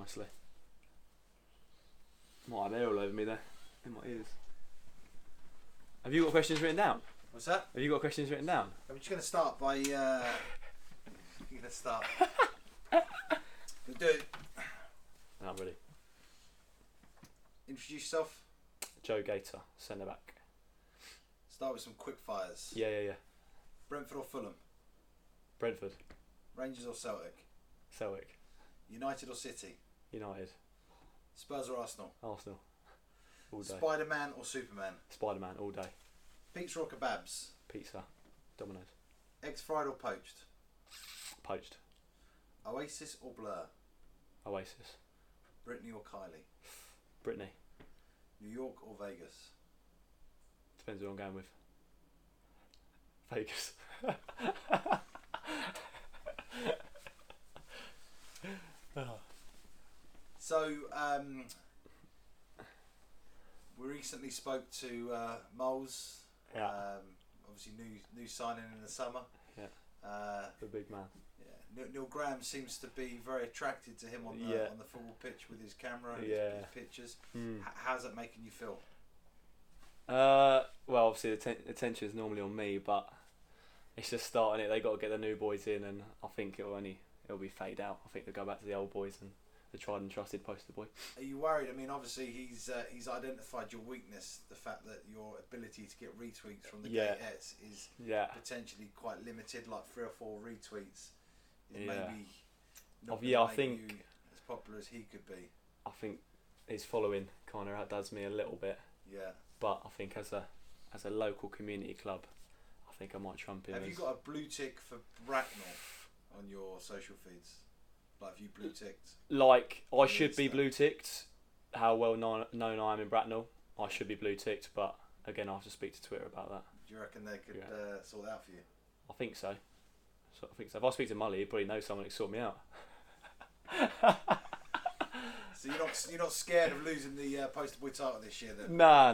nicely. Might have air all over me there, in my ears. Have you got questions written down? What's that? Have you got questions written down? I'm just going to start by... You're going to start. We'll do it. No, I'm ready. Introduce yourself. Joe Gator, centre back. Start with some quick fires. Yeah. Brentford or Fulham? Brentford. Rangers or Celtic? Celtic. United or City? United. Spurs or Arsenal? Arsenal. All day. Spider-Man or Superman? Spider-Man, all day. Pizza or kebabs? Pizza. Domino's. Eggs fried or poached? Poached. Oasis or Blur? Oasis. Britney or Kylie? Brittany. New York or Vegas? Depends who I'm going with. Vegas. So, we recently spoke to Moles. Yeah. Obviously, new signing in the summer. Yeah. The big man. Yeah. Neil Graham seems to be very attracted to him on the football pitch with his camera and his pictures. How's that making you feel? Well, obviously the attention is normally on me, but it's just starting it. They got to get the new boys in, and I think it'll be fade out. I think they'll go back to the old boys and the tried and trusted poster boy. Are you worried? I mean, obviously he's identified your weakness, the fact that your ability to get retweets from the Gatettes is potentially quite limited, like 3 or 4 retweets. Is maybe not I think you as popular as he could be. I think his following kind of outdoes me a little bit. Yeah. But I think as a local community club, I think I might trump him. Have you got a blue tick for Bracknell on your social feeds? Like, if you blue ticked? Like, I should be blue ticked. How well known I am in Bracknell, I should be blue ticked. But again, I have to speak to Twitter about that. Do you reckon they could sort that out for you? I think so. If I speak to Mully, he'd probably know someone who can sort me out. So you're not scared of losing the poster boy title this year, then? Nah.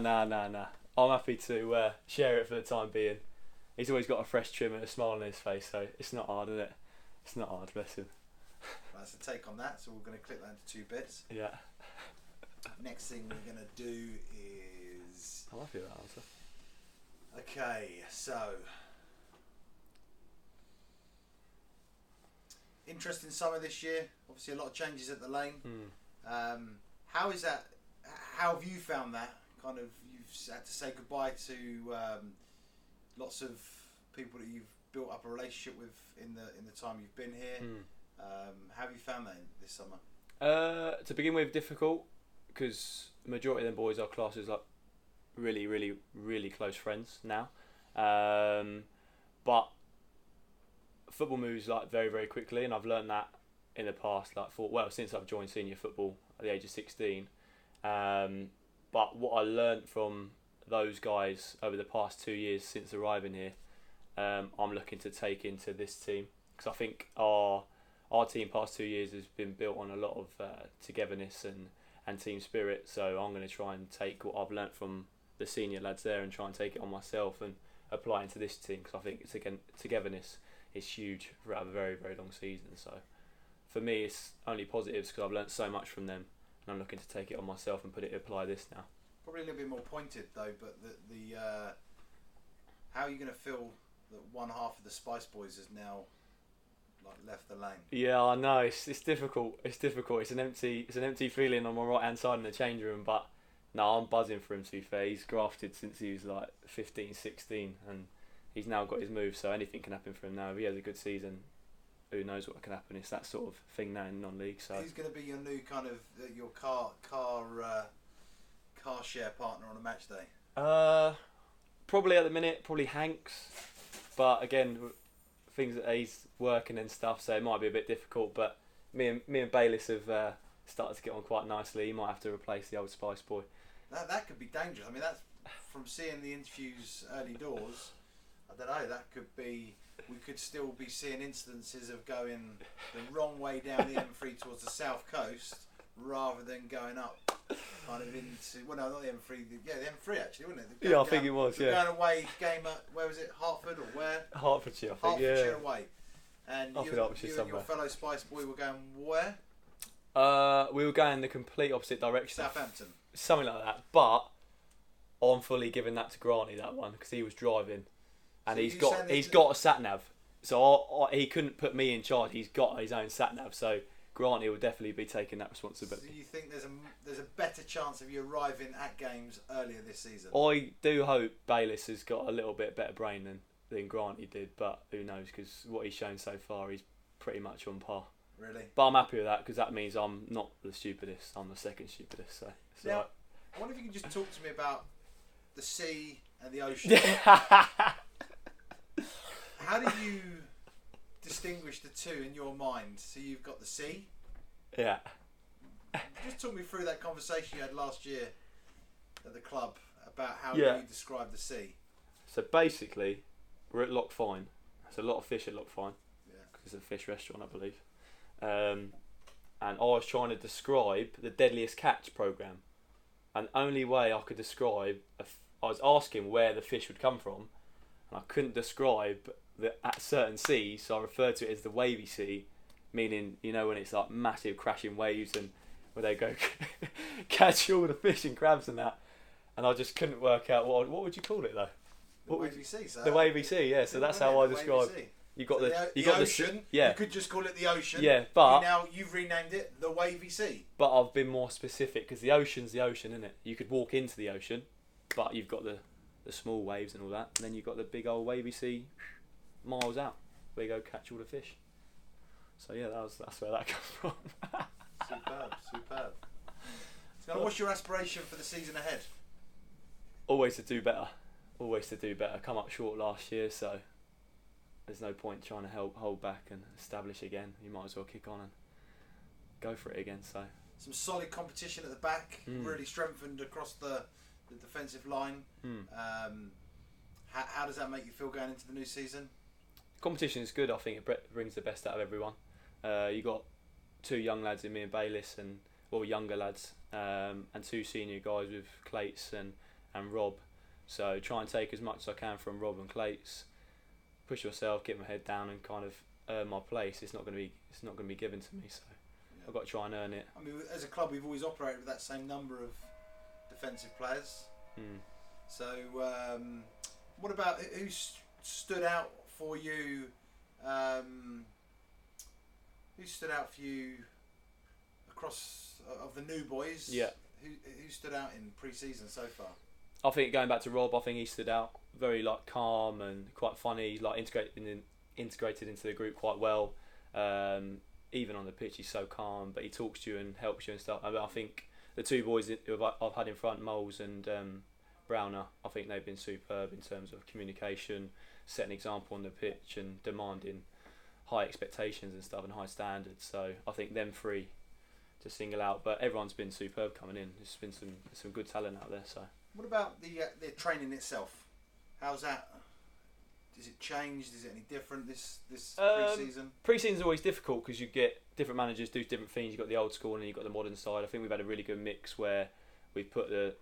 I'm happy to share it for the time being. He's always got a fresh trim and a smile on his face, so it's not hard, is it? It's not hard, bless him. That's a take on that, so we're going to clip that into 2 bits. Yeah. Next thing we're going to do is... I love you, that answer. Okay, so... Interesting summer this year. Obviously a lot of changes at the lane. How is that? How have you found that? Kind of, you've had to say goodbye to lots of people that you've built up a relationship with in the time you've been here. How have you found that this summer? To begin with, difficult, because the majority of them boys are classed as like really, really, really close friends now. But football moves like very, very quickly, and I've learned that in the past, since I've joined senior football at the age of 16. But what I learned from those guys over the past 2 years since arriving here, I'm looking to take into this team, because I think our team past 2 years has been built on a lot of togetherness and team spirit. So I'm going to try and take what I've learnt from the senior lads there and try and take it on myself and apply it into this team, because I think it's, again, togetherness is huge throughout a very, very long season. So for me, it's only positives, because I've learnt so much from them, and I'm looking to take it on myself and apply this now. Probably a little bit more pointed though, but the how are you going to feel that one half of the Spice Boys has now left the lane? Yeah, I know, it's difficult. It's difficult. It's an empty feeling on my right hand side in the change room. But no, I'm buzzing for him. To be fair, he's grafted since he was like 15, 16, and he's now got his move. So anything can happen for him now. If he has a good season, who knows what can happen? It's that sort of thing now in non-league. So who's going to be your new kind of your car share partner on a match day? Probably at the minute, Hanks. But again, things that he's working and stuff, so it might be a bit difficult. But me and Bayliss have started to get on quite nicely. He might have to replace the old Spice Boy. That could be dangerous. I mean, that's from seeing the interviews early doors. I don't know. That could be. We could still be seeing instances of going the wrong way down the M3 towards the south coast, rather than going up kind of into, well, no, not the M3, the M3 actually, wasn't it? Yeah, I think it was, yeah. Going away, game at, where was it, Hartford or where? Hertfordshire, I think, Hertfordshire away. And you and your fellow Spice Boy were going where? we were going the complete opposite direction. Southampton. Something like that. But I'm fully giving that to Granny, that one, because he was driving, and So he's got a sat nav. So he couldn't put me in charge. He's got his own sat nav. So Granny will definitely be taking that responsibility. So you think there's a better chance of you arriving at games earlier this season? I do hope Bayliss has got a little bit better brain than Granny did, but who knows? Because what he's shown so far, he's pretty much on par. Really? But I'm happy with that because that means I'm not the stupidest. I'm the second stupidest. So now, I wonder if you can just talk to me about the sea and the ocean. How do you distinguish the two in your mind? So you've got the sea. Yeah. Just talk me through that conversation you had last year at the club about how Yeah. you describe the sea. So basically, we're at Loch Fyne. There's a lot of fish at Loch Fyne. Yeah. It's a fish restaurant, I believe. And I was trying to describe the Deadliest Catch programme. And the only way I could describe, I was asking where the fish would come from, and I couldn't describe at certain seas, so I referred to it as the WAVEY Sea, meaning, you know, when it's like massive crashing waves and where they go catch all the fish and crabs and that. And I just couldn't work out what would you call it though? The WAVEY Sea. So the WAVEY Sea, yeah. So that's how I describe. You got the ocean. Yeah. You could just call it the ocean. Yeah, but you've renamed it the WAVEY Sea. But I've been more specific because the ocean's the ocean, isn't it? You could walk into the ocean, but you've got the small waves and all that, and then you've got the big old WAVEY Sea miles out where you go catch all the fish. So yeah, that's where that comes from. Superb. So what's your aspiration for the season ahead? Always to do better. Come up short last year, so there's no point trying to hold back and establish again. You might as well kick on and go for it again. So some solid competition at the back, really strengthened across the defensive line. How does that make you feel going into the new season? Competition is good. I think it brings the best out of everyone. You got two young lads in me and Bayliss, younger lads, and two senior guys with Clates and Rob. So try and take as much as I can from Rob and Clates. Push yourself, get my head down, and kind of earn my place. It's not going to be given to me, so yeah. I've got to try and earn it. I mean, as a club, we've always operated with that same number of defensive players. So, what about who stood out for you? Who stood out for you across of the new boys? Yeah. Who stood out in pre-season so far? I think going back to Rob, I think he stood out. Very calm and quite funny. Integrated into the group quite well. Even on the pitch, he's so calm, but he talks to you and helps you and stuff. I think the two boys who I've had in front, Moles and Browner, I think they've been superb in terms of communication, setting an example on the pitch and demanding high expectations and stuff and high standards. So I think them three to single out, but everyone's been superb coming in. There's been some good talent out there. So. What about the training itself? How's that? Is it changed? Is it any different this pre-season? Pre-season's always difficult because you get different managers do different things. You've got the old school and you've got the modern side. I think we've had a really good mix where we've put the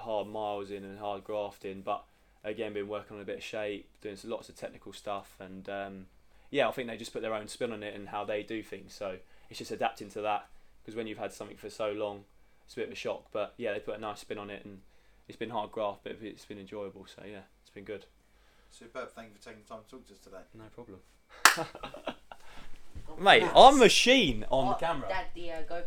hard miles in and hard graft in, but again been working on a bit of shape, doing lots of technical stuff, and I think they just put their own spin on it and how they do things. So it's just adapting to that, because when you've had something for so long, it's a bit of a shock. But yeah, they put a nice spin on it, and it's been hard graft, but it's been enjoyable. So yeah, it's been good. Superb. Thank you for taking the time to talk to us today. No problem. Mate, I'm a machine on the camera. Dad, the GoPro.